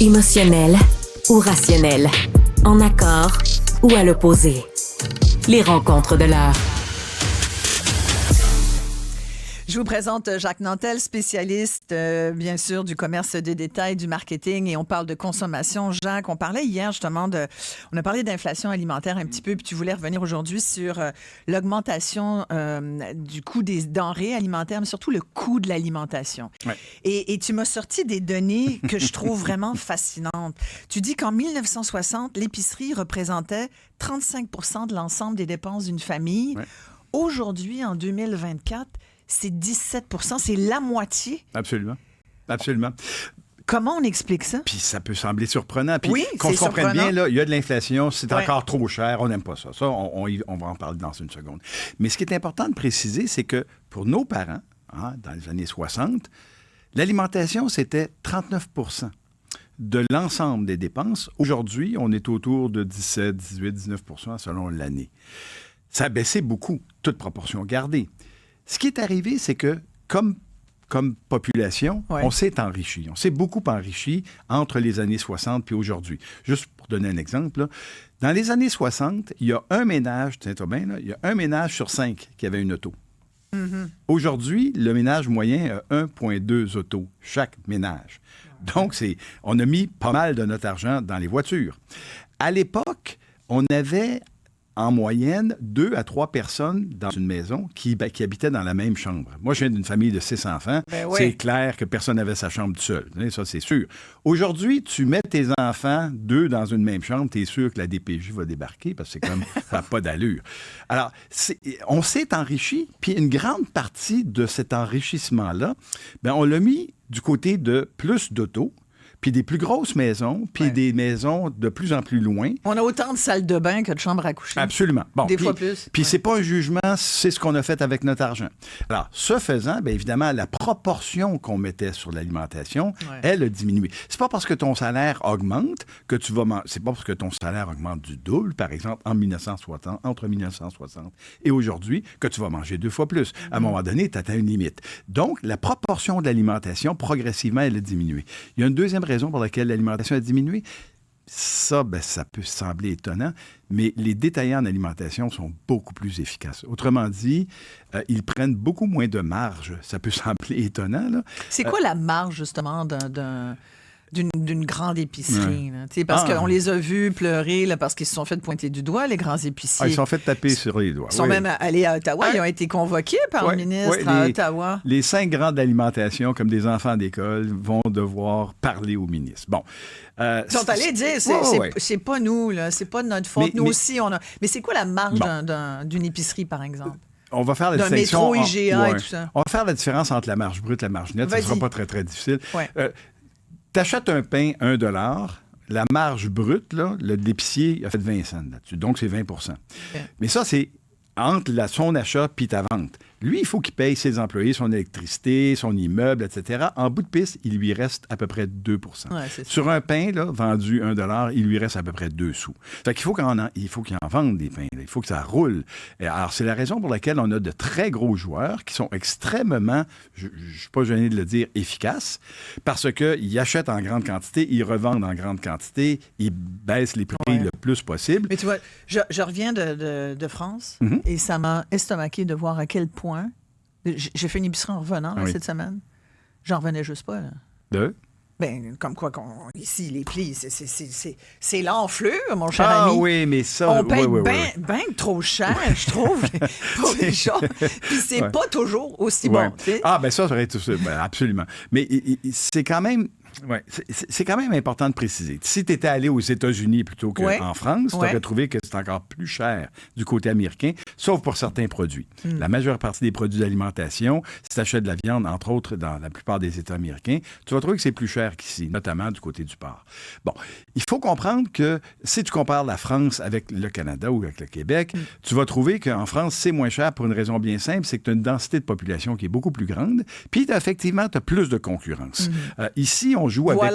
Émotionnel ou rationnel, en accord ou à l'opposé. Les rencontres de l'heure. Je vous présente Jacques Nantel, spécialiste, bien sûr, du commerce de détail, du marketing, et on parle de consommation. Jacques, on parlait hier justement on a parlé d'inflation alimentaire un petit peu, puis tu voulais revenir aujourd'hui sur l'augmentation du coût des denrées alimentaires, mais surtout le coût de l'alimentation. Ouais. Et tu m'as sorti des données que je trouve vraiment fascinantes. Tu dis qu'en 1960, l'épicerie représentait 35 % de l'ensemble des dépenses d'une famille. Ouais. Aujourd'hui, en 2024, c'est 17 %, c'est la moitié. Absolument. Absolument. Comment on explique ça? Puis ça peut sembler surprenant. Puis oui, qu'on se comprenne bien, là, il y a de l'inflation, c'est ouais. encore trop cher, on n'aime pas ça. Ça, on va en parler dans une seconde. Mais ce qui est important de préciser, c'est que pour nos parents, dans les années 60, l'alimentation, c'était 39 % de l'ensemble des dépenses. Aujourd'hui, on est autour de 17, 18, 19 % selon l'année. Ça a baissé beaucoup, toute proportion gardée. Ce qui est arrivé, c'est que, comme population, ouais. On s'est enrichi. On s'est beaucoup enrichi entre les années 60 puis aujourd'hui. Juste pour donner un exemple, là, dans les années 60, il y a un ménage, tiens-toi bien, là, il y a un ménage sur 5 qui avait une auto. Mm-hmm. Aujourd'hui, le ménage moyen a 1,2 autos, chaque ménage. Donc, on a mis pas mal de notre argent dans les voitures. À l'époque, on avait en moyenne 2 à 3 personnes dans une maison qui habitaient dans la même chambre. Moi, je viens d'une famille de 6 enfants. Ben oui. C'est clair que personne n'avait sa chambre tout seul. Ça, c'est sûr. Aujourd'hui, tu mets tes enfants 2 dans une même chambre, tu es sûr que la DPJ va débarquer parce que c'est comme ça n'a pas d'allure. Alors, on s'est enrichi, puis une grande partie de cet enrichissement-là, on l'a mis du côté de plus d'autos, puis des plus grosses maisons, puis ouais. Des maisons de plus en plus loin. On a autant de salles de bain que de chambres à coucher. Absolument. Bon, des fois plus. Puis c'est pas un jugement, c'est ce qu'on a fait avec notre argent. Alors, ce faisant, bien évidemment, la proportion qu'on mettait sur l'alimentation, ouais. Elle a diminué. C'est pas parce que ton salaire augmente que tu vas c'est pas parce que ton salaire augmente du double, par exemple, entre 1960 et aujourd'hui, que tu vas manger 2 fois plus. À un moment donné, tu atteins une limite. Donc, la proportion de l'alimentation, progressivement, elle a diminué. Il y a une deuxième raison pour laquelle l'alimentation a diminué. Ça, ça peut sembler étonnant, mais les détaillants en alimentation sont beaucoup plus efficaces. Autrement dit, ils prennent beaucoup moins de marge. Ça peut sembler étonnant, là. C'est quoi la marge, justement, d'une grande épicerie? Ouais. Parce qu'on les a vus pleurer là, parce qu'ils se sont fait pointer du doigt, les grands épiciers. Ils se sont fait taper sur les doigts. Ils sont même allés à Ottawa. Ils ont été convoqués par le ministre à Ottawa. Les 5 grands d'alimentation, comme des enfants d'école, vont devoir parler au ministre. Bon. Ils sont allés dire, c'est pas nous, là, c'est pas de notre faute. Nous aussi, on a... Mais c'est quoi la marge d'une épicerie, par exemple? On va faire la distinction. D'un métro IGA et tout ça. On va faire la différence entre la marge brute et la marge nette. Ça ne sera pas très, très difficile. Ouais. T'achètes un pain 1 $, la marge brute, là, l'épicier a fait 20 cents là-dessus. Donc, c'est 20 %. Okay. Mais ça, c'est entre son achat puis ta vente. Lui, il faut qu'il paye ses employés, son électricité, son immeuble, etc. En bout de piste, il lui reste à peu près 2 %. Ouais, sur un pain là, vendu 1 $, il lui reste à peu près 2 sous. Fait qu'il faut qu'il en vende des pains. Là. Il faut que ça roule. Et alors, c'est la raison pour laquelle on a de très gros joueurs qui sont extrêmement, je ne suis pas gêné de le dire, efficaces, parce qu'ils achètent en grande quantité, ils revendent en grande quantité, ils baissent les prix le plus possible. Mais tu vois, je reviens de France et ça m'a estomaqué de voir à quel point j'ai fait une épicerie en revenant cette semaine. J'en revenais juste pas. Là. De? Ben, comme quoi, ici, les plis, c'est l'enflure, mon cher ami. Ah oui, mais ça... On paye bien trop cher, je trouve, pour les choses. Puis c'est pas toujours aussi bon. T'sais. Ah, ben ça aurait été... absolument. Mais c'est quand même... Ouais, c'est quand même important de préciser. Si tu étais allé aux États-Unis plutôt qu'en France, tu aurais trouvé que c'est encore plus cher du côté américain, sauf pour certains produits. La majeure partie des produits d'alimentation, si tu achètes de la viande, entre autres, dans la plupart des États américains, tu vas trouver que c'est plus cher qu'ici, notamment du côté du porc. Bon, il faut comprendre que si tu compares la France avec le Canada ou avec le Québec, tu vas trouver qu'en France, c'est moins cher pour une raison bien simple, c'est que tu as une densité de population qui est beaucoup plus grande, puis effectivement, tu as plus de concurrence. Ici, on joue avec...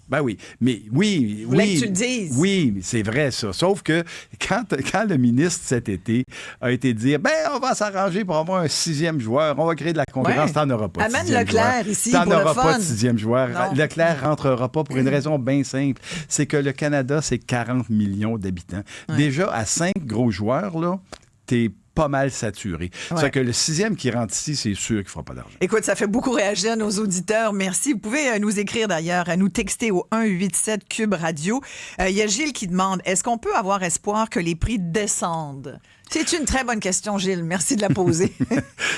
Ben oui, mais oui, voulais que tu le dises. Oui, c'est vrai ça. Sauf que quand le ministre cet été a été dire, on va s'arranger pour avoir un 6e joueur, on va créer de la concurrence, t'en auras pas de 6e joueur. Amène Leclerc ici t'en pour le auras fun. pas de 6e joueur. Non. Leclerc rentrera pas pour une raison bien simple, c'est que le Canada, c'est 40 millions d'habitants. Ouais. Déjà, à 5 gros joueurs, là, t'es pas mal saturé. Ouais. C'est que le 6e qui rentre ici, c'est sûr qu'il ne fera pas d'argent. Écoute, ça fait beaucoup réagir nos auditeurs. Merci. Vous pouvez nous écrire d'ailleurs, nous texter au 187 Cube Radio. Il y a Gilles qui demande, est-ce qu'on peut avoir espoir que les prix descendent? C'est une très bonne question, Gilles. Merci de la poser. Oui,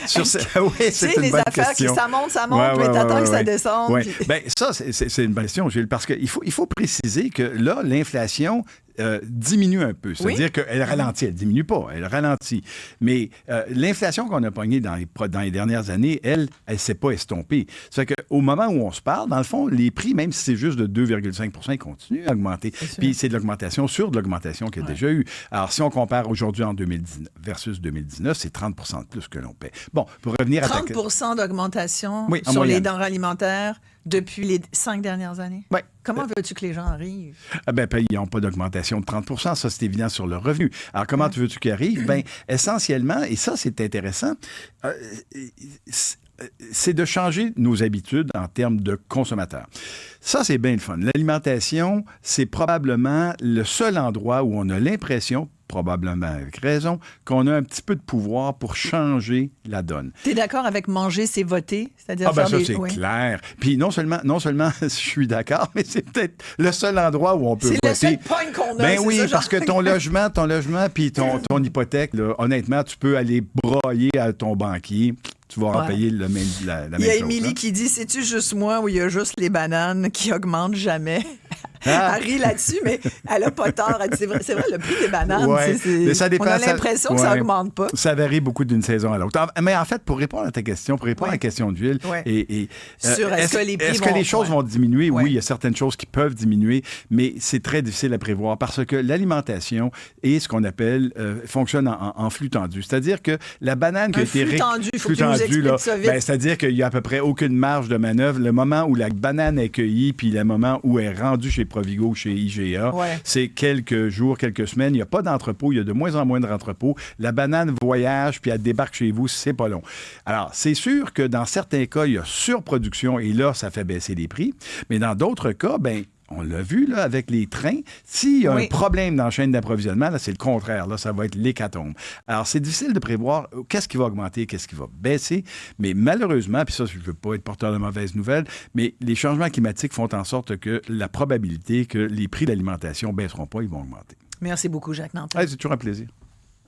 c'est une bonne question. Les affaires qui ça monte, mais t'attends que ça descende. Ouais. Puis... Ben, ça, c'est une bonne question, Gilles, parce qu'il faut préciser que là, l'inflation diminue un peu. C'est-à-dire qu'elle ralentit. Elle ne diminue pas, elle ralentit. Mais l'inflation qu'on a pognée dans les dernières années, elle ne s'est pas estompée. Ça fait qu'au moment où on se parle, dans le fond, les prix, même si c'est juste de 2,5 % ils continuent à augmenter. Puis c'est de l'augmentation sur de l'augmentation qu'il y a déjà eu. Alors, si on compare aujourd'hui en 2019 versus 2019, c'est 30 % de plus que l'on paie. Bon, pour revenir à 30 d'augmentation sur moyenne. Les denrées alimentaires depuis les 5 dernières années? Oui. Comment veux-tu que les gens arrivent? Ils n'ont pas d'augmentation de 30 %, ça, c'est évident sur le revenu. Alors, comment veux-tu qu'ils arrivent? Essentiellement, et ça, c'est intéressant, c'est de changer nos habitudes en termes de consommateurs. Ça, c'est bien le fun. L'alimentation, c'est probablement le seul endroit où on a l'impression, probablement avec raison, qu'on a un petit peu de pouvoir pour changer la donne. Tu es d'accord avec manger, c'est voter? C'est-à-dire ça, c'est clair. Puis non seulement je suis d'accord, mais c'est peut-être le seul endroit où on peut voter. C'est le seul point qu'on a. Ben oui, parce que ton logement puis ton hypothèque, là, honnêtement, tu peux aller broyer à ton banquier. Tu vas en payer la même chose. Il y a Émilie qui dit, c'est-tu juste moi ou il y a juste les bananes qui augmentent jamais? Elle rit là-dessus, mais elle n'a pas tort. Elle dit, c'est vrai, le prix des bananes, mais ça dépend, on a l'impression que ça n'augmente pas. Ça varie beaucoup d'une saison à l'autre. Mais en fait, pour répondre à ta question, à la question de Gilles, est-ce que les choses vont diminuer? Oui, il y a certaines choses qui peuvent diminuer, mais c'est très difficile à prévoir parce que l'alimentation est ce qu'on appelle fonctionne en flux tendu. C'est-à-dire que la banane qui a été... Flux tendu, là, c'est-à-dire qu'il n'y a à peu près aucune marge de manœuvre. Le moment où la banane est cueillie, puis le moment où elle est rendue chez Provigo, chez IGA, c'est quelques jours, quelques semaines. Il n'y a pas d'entrepôt, il y a de moins en moins d'entrepôts. La banane voyage, puis elle débarque chez vous, c'est pas long. Alors, c'est sûr que dans certains cas, il y a surproduction, et là, ça fait baisser les prix. Mais dans d'autres cas, on l'a vu là, avec les trains. S'il y a un problème dans la chaîne d'approvisionnement, là, c'est le contraire. Là, ça va être l'hécatombe. Alors, c'est difficile de prévoir qu'est-ce qui va augmenter, qu'est-ce qui va baisser. Mais malheureusement, puis ça, je ne veux pas être porteur de mauvaises nouvelles, mais les changements climatiques font en sorte que la probabilité que les prix d'alimentation ne baisseront pas, ils vont augmenter. Merci beaucoup, Jacques Nantel. C'est toujours un plaisir.